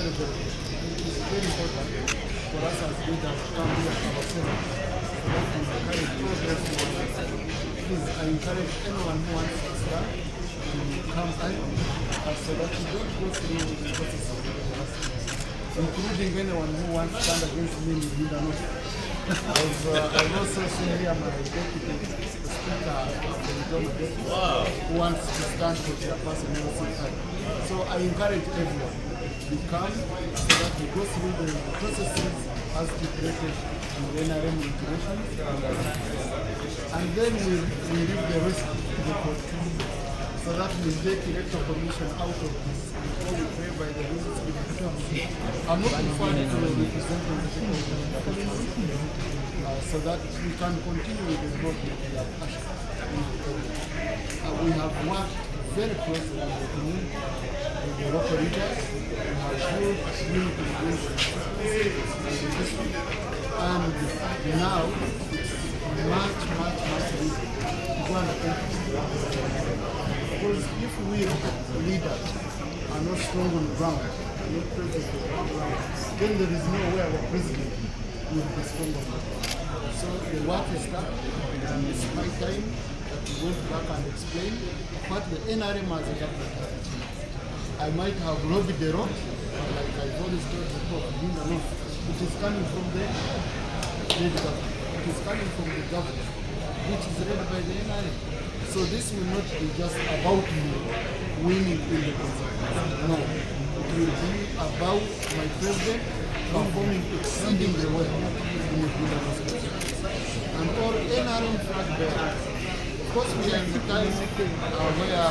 Very important for us as leaders to come here ourselves. Please, I encourage anyone who wants to start to come out so that you don't go through the process of including anyone who wants to stand against me in the north. I've also seen here my deputy, the speaker of the who wants to stand for their person. So I encourage everyone to come so that we go through the processes as stipulated in the NRM regulations, and then we leave the rest to the court so that we take electoral commission out of this before we pray by the rules of the terms. I'm looking forward to representing the people so that we can continue with the work that we have ushered. We have worked very closely with the community, with the local leaders. We have built community relations, and now it's much easier to go and accomplish. Because if we leaders are not strong on the ground, not present on the ground, then there is no way our president will be strong on the ground. So the work is done, and it's my time that we went back and explain what the NRM has adopted. I might have lobbied the road, like I've always told the people in the north. It is coming from the state government. It is coming from the government, which is led by the NRM. So this will not be just about me winning in the consultation. No. It will be about my president performing exceeding the work in the Baagala. And all NRM flag bearers. Of course, we are in the time where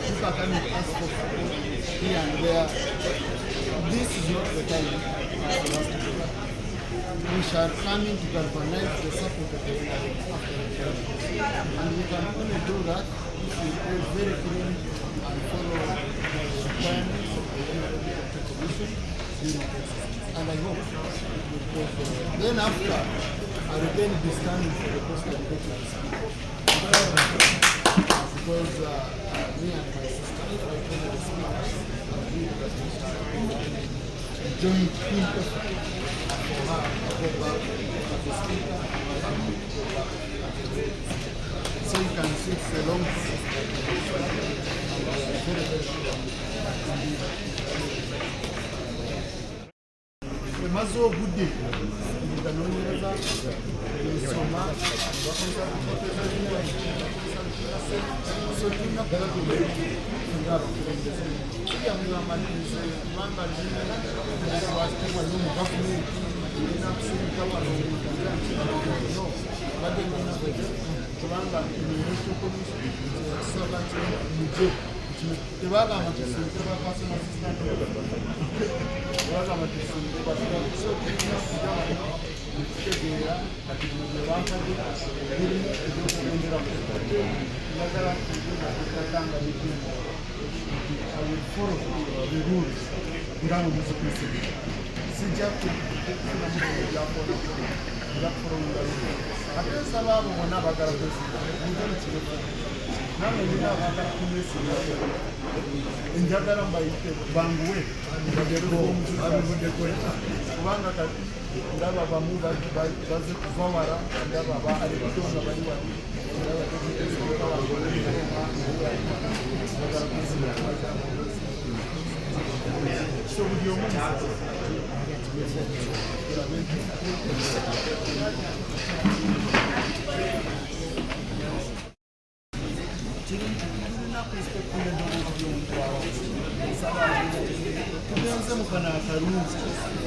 people are coming to ask for support here and there. This is not the time for us to do that. We shall come in to galvanize the support of the NRM after the election. And we can only do that if we play very clean and follow the requirements of the NRM Commission during the exercise. And I hope it will go forward. Then after, I will then be standing for the post-election speaker. Because me and my sister, the speakers, agreed that we start a joint team effort for her to go back as a speaker and we go back as a leader. So you can see it's a long process and we are very sure we must go good day. The nomineza soma bakoza kupoteza jina so tuna kwa ngaro pia mnamaliza manga jina na watu wa nyumba government ina kusika wa no bado kuna kubanga ni commission sasa nje tubaga matisi tubaga personal assistant tubaga matisi tubaga so kutegera ati mubanga biri kugendera ndagara kugira kutanga bikinga I will follow the rules without discipline. Sija kuna mtu yapo na follow the rules. Hata sababu mwana bagara kusikia ndio chiko nane nina bagara kumesi njagara mbayite banguwe bagero abivude ko kubanga kati ndaba bamu baze kuvawara ndaba ba ari kutonga bali wali ndaba teknolojia kwa wale bagara kusikia so ndio mwanzo tumeanza mukana karunzi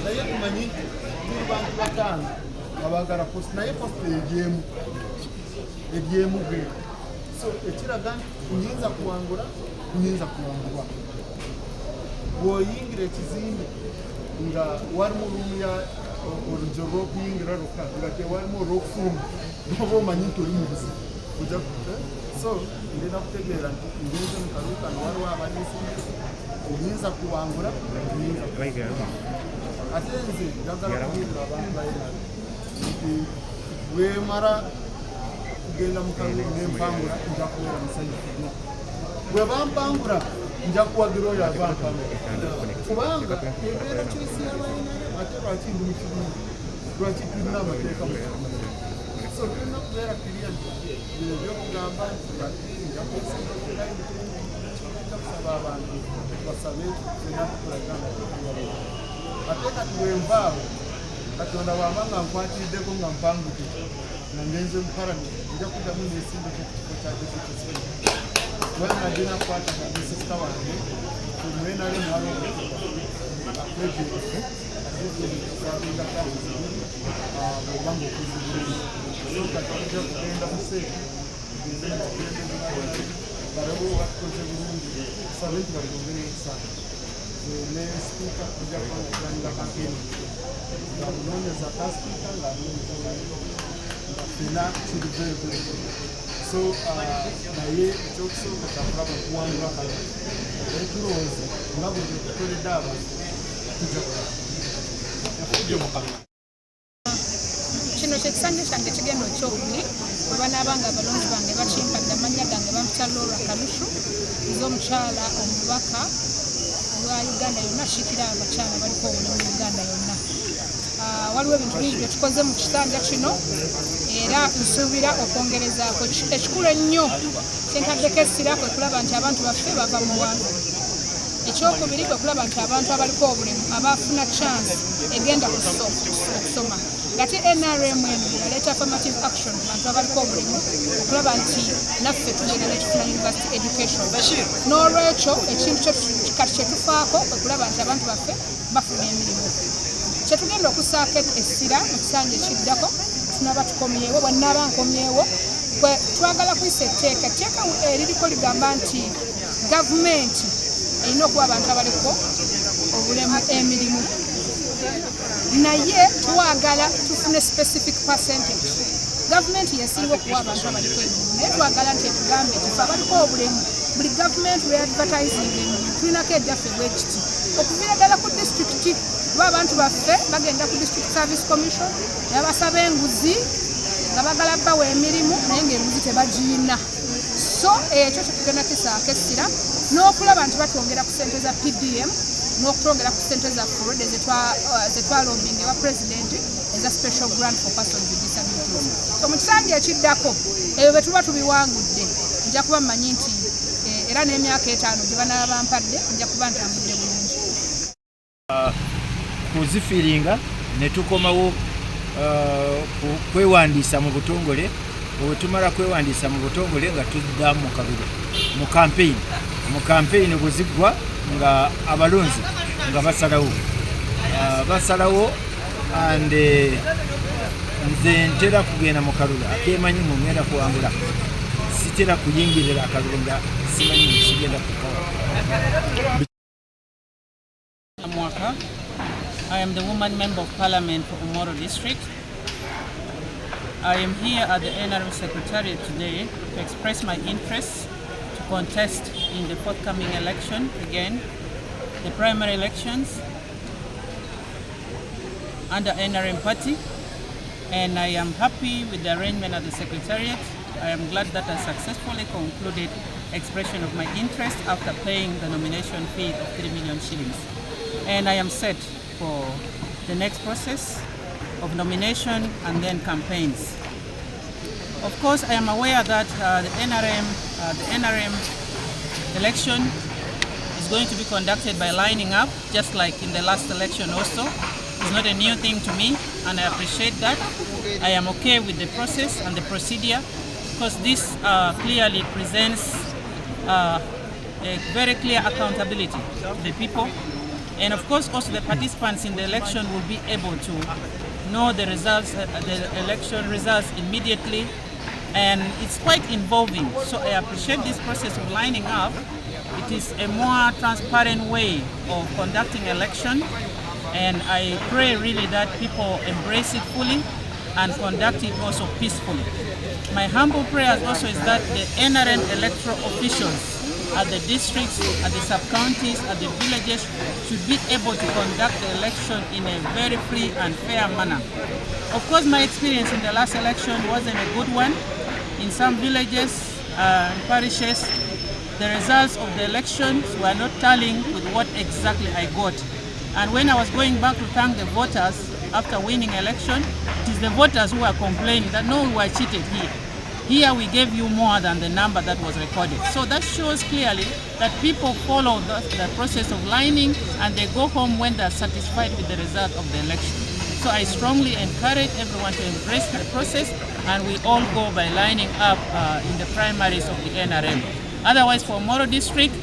naye tumanyi turi bantu batanu abagara post naye post edyemu gwe so ekiraga kunyinza kuwangura woyingira ekizimbe nga walimu rumya orujo rw'okuyingira ruka nga tewalimu olw'okufuluma noba omanyi nti oli mu buzima so ngenda kutegeera nti ngenze mu kalulu kano waliwo abaliisi oyinza kuwangula ate nze njagala kubuulira abantu balina nti bwemala kugenda mu kalulu nempangula nja kubeera musanyufu nnyo bwe bampangula nja kuwagira oyo avampangula kubanga ebeera kyesi yabalina ate lwaki ndi mu kibiina lwaki tulina amateeka mu kibiina so tulina kubeera kiria nti bino byokugamba nti nja kusaba abantu basabe fena tukulagana ate kati wenvaawo katonda wamba nga nkwatiriddeko nga mpanguke nga ngenze mu palamenti nja kuddamu n'esimba kyekifo kya deputy wena nagenda kukwata nga nesisita wange omwenale mwalo akwegere sabinga kazi obanga okuzibulungi so kati tujja kugenda museeki barabo bakoze bulungi tusabe nti balibongere ekisana ne sipiika tujja kukulanira kampeni nga munoonyeza ka sipiika nga nga fena kiri very so naye ekyokusooka kyakulaba okuwangula kale naye tulowooza nga bwe tukoledde abantu tujja yafudde mukama kino kyekisanja kyange kigenda ekyokubiri bwe banaabanga abalonzi bange bakimpadde amannya gange bampita Laura Kalushu nze omukyala omubaka wa Uganda yonna akiikira abakyala baliko obulemu mu Uganda yonna. Waliwo ebintu bingi bye tukoze mu kisanja kino era nsuubira okwongerezaako. Ekikulu ennyo kyentaddeko essira kwe kulaba nti abantu baffe bava mu wansi. Ekyokubiri kwe kulaba nti abantu abaliko obulemu abafuna chance egenda okusoma. Ngate NRM yaleeta affirmative action ku bantu abaliko obulemu okulaba nti naffe tugenda ne tufuna university education. N'olwekyo ekintu kati kyetufaako kwe kulaba nti abantu baffe bafuna emirimu. Kyetugenda okussaako essira mu kisanja ekiddako tunaba tukomyewo bwanaaba nkomyewo kwe twagala kuyisa etteeka eririko ligamba nti gavumenti erina okuwa abantu abaliko obulemu emirimu naye twagala tufune specific percentage. Gavumenti yesinga okuwa abantu abaliko emirimu naye twagala nti etugambe tife abaliko obulemu buli gavumenti lweadvertising emirimu tulinako ejjaffe bwekiti okuviira ddala ku disitulikiti kuba abantu baffe bagenda ku district service commission yabasaba enguzi nga bagala bawa emirimu naye ngaenguzi tebagiina. So ekyo kyetugenda kisaako essira n'okulaba nti batwongera ku ssente za PDM n'okutwongera ku ssente za forode zetwalombinga ewa president eza special grant for persons with disabilities. So mu kisanja ekiddako ebyo bwe tuba tubiwangudde nja kuba mmanyi nti era n'emyaka 5 gye banaaba bampadde nja kuba ntambudde bulungi. Kuzifiringa ne tukomawo kwewandiisa mu butongole. Bwe tumala kwewandiisa mu butongole nga tudda mu kabiri mu campaign bweziggwa nga abalonzi nga basalawo ande nze ntera kugenda mu kalulu akemanyi ngenda kuwangula sitera kuyingirira akalulu nga simanyi sigenda kukawa. I am the woman member of parliament for Umoro district. I am here at the Nrm Secretariat today to express my interest to contest in the forthcoming election, again, the primary elections under Nrm party. And I am happy with the arrangement at the Secretariat. I am glad that I successfully concluded expression of my interest after paying the nomination fee of 3 million shillings. And I am set for the next process of nomination and then campaigns. Of course, I am aware that the NRM election is going to be conducted by lining up, just like in the last election also. It's not a new thing to me, and I appreciate that. I am okay with the process and the procedure, because this clearly presents a very clear accountability to the people. And of course, also the participants in the election will be able to know the results, the election results immediately, and it's quite involving. So I appreciate this process of lining up. It is a more transparent way of conducting election, and I pray really that people embrace it fully and conduct it also peacefully. My humble prayer also is that the NRM electoral officials at the districts, at the sub-counties, at the villages should be able to conduct the election in a very free and fair manner. Of course, my experience in the last election wasn't a good one. In some villages and parishes, the results of the elections were not tallying with what exactly I got. And when I was going back to thank the voters after winning election, it is the voters who are complaining that no, we were cheated here. Here we gave you more than the number that was recorded. So that shows clearly that people follow the process of lining and they go home when they're satisfied with the result of the election. So I strongly encourage everyone to embrace the process and we all go by lining up in the primaries of the NRM. Otherwise, for Moro District,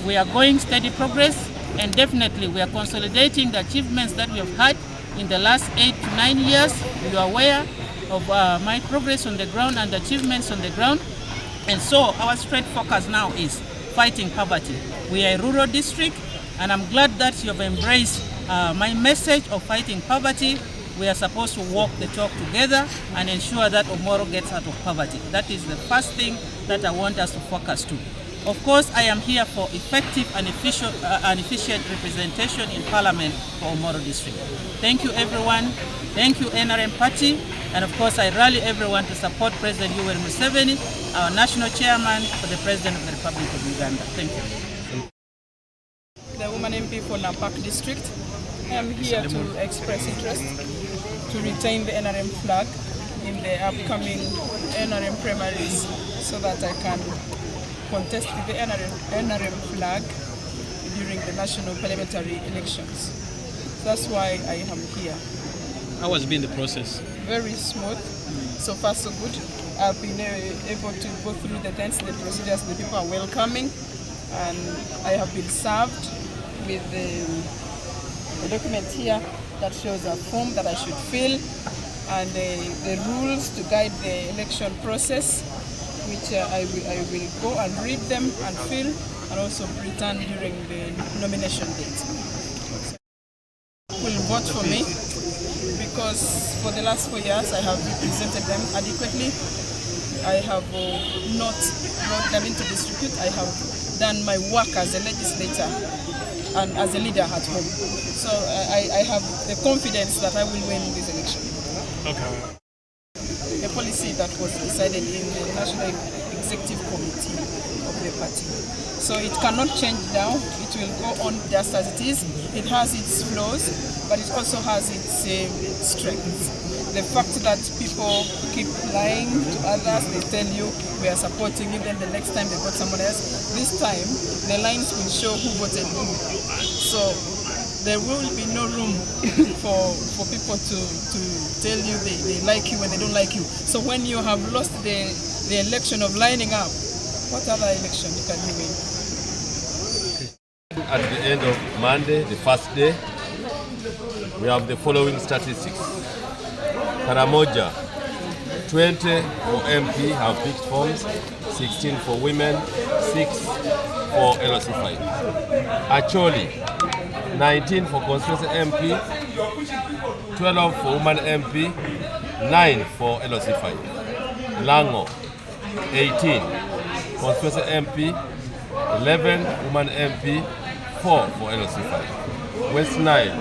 we are going steady progress and definitely we are consolidating the achievements that we have had in the last 8 to 9 years. You are aware of my progress on the ground and achievements on the ground. And so our straight focus now is fighting poverty. We are a rural district and I'm glad that you have embraced my message of fighting poverty. We are supposed to walk the talk together and ensure that Omoro gets out of poverty. That is the first thing that I want us to focus to. Of course, I am here for effective and efficient representation in Parliament for Omoro District. Thank you, everyone. Thank you, NRM Party. And of course, I rally everyone to support President Yoweri Museveni, our national chairman for the President of the Republic of Uganda. Thank you. The woman MP for Nampak District. I am here to express interest to retain the NRM flag in the upcoming NRM primaries so that I can contest with the NRM flag during the national parliamentary elections. That's why I am here. How has been the process? Very smooth. So far, so good. I've been able to go through the tents, the procedures, the people are welcoming, and I have been served with the document here that shows a form that I should fill and the rules to guide the election process, which I will go and read them and fill and also return during the nomination date. Will vote for me because for the last 4 years I have represented them adequately. I have not brought them into disrepute. I have done my work as a legislator and as a leader at home. So I have the confidence that I will win this election. Okay. A policy that was decided in the National Executive Committee of the party. So it cannot change now. It will go on just as it is. It has its flaws, but it also has its strengths. The fact that people keep lying to others, they tell you we are supporting you, then the next time they vote someone else. This time, the lines will show who voted who. So there will be no room for people to tell you they like you when they don't like you. So when you have lost the election of lining up, what other election can you win? At the end of Monday, the first day, we have the following statistics. Karamoja, 20 for MP have picked forms, 16 for women, 6 for LOC5. Acholi, 19 for constituency MP, 12 for woman MP, 9 for LOC5. Lango, 18 constituency MP, 11 woman MP, 4 for LOC5. West Nile,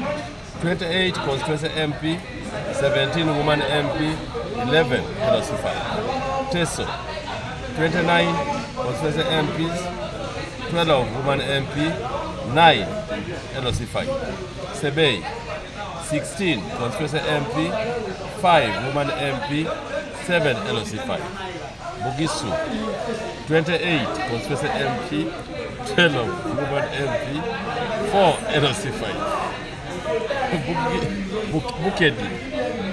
28 constituency MP, 17 woman MP, 11 LOC5. Teso, 29 constituency MPs, 12 woman MP, 9 LOC5. Sebei, 16 constituency MP, 5 woman MP, 7 LOC5. Bugisu, 28 constituency MP, 12 woman MP, 4 LOC5. Bukedi,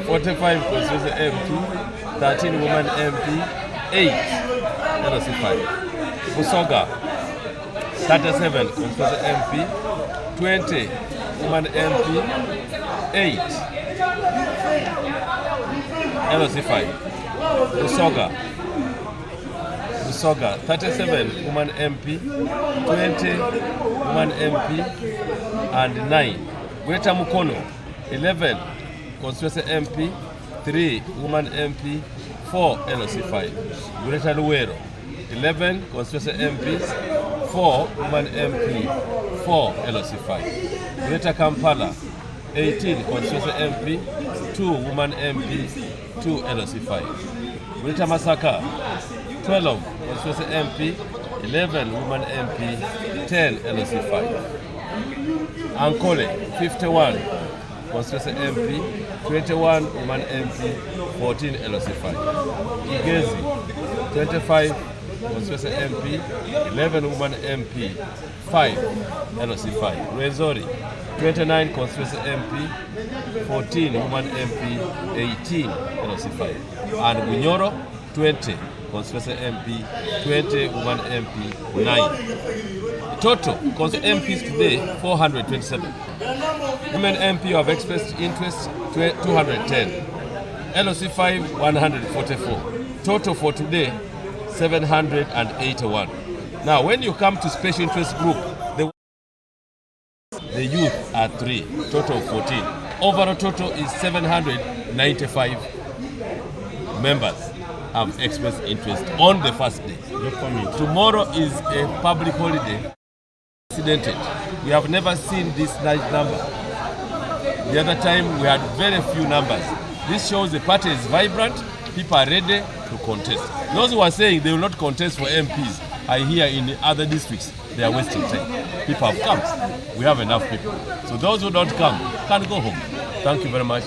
45 constituency MP, 13 woman MP, 8 LOC5. Busoga, 37 constituency MP, 20 woman MP, 8 LOC5. Busoga, 37 woman MP, 20 woman MP, and 9. Greater Mukono, 11 constituency MP, 3 woman MP, 4 LOC5. Greater Luwero, 11 constituency MPs, 4 woman MP, 4 LOC5. Greater Kampala, 18 constituency MP, 2 woman MP, 2 LOC5. Greater Masaka, 12 constituency MP, 11 woman MP, 10 LOC5. Ankole, 51 constituency MP, 21 woman MP, 14 LOC5. Igezi, 25 constituency MP, 11 woman MP, 5 LOC5. Rwenzori, 29 constituency MP, 14 woman MP, 18 LOC5. And Bunyoro, 20 constituency MP, 20 woman MP, 9. Total constituency MPs today, 427. Women MP who have expressed interest, 210. LOC5, 144. Total for today, 781. Now, when you come to special interest group, the youth are 3, total 14. Overall total is 795 members have expressed interest on the first day. Tomorrow is a public holiday. We have never seen this large number. The other time we had very few numbers. This shows the party is vibrant, people are ready to contest. Those who are saying they will not contest for MPs, I hear in other districts, they are wasting time. People have come. We have enough people. So those who don't come can go home. Thank you very much.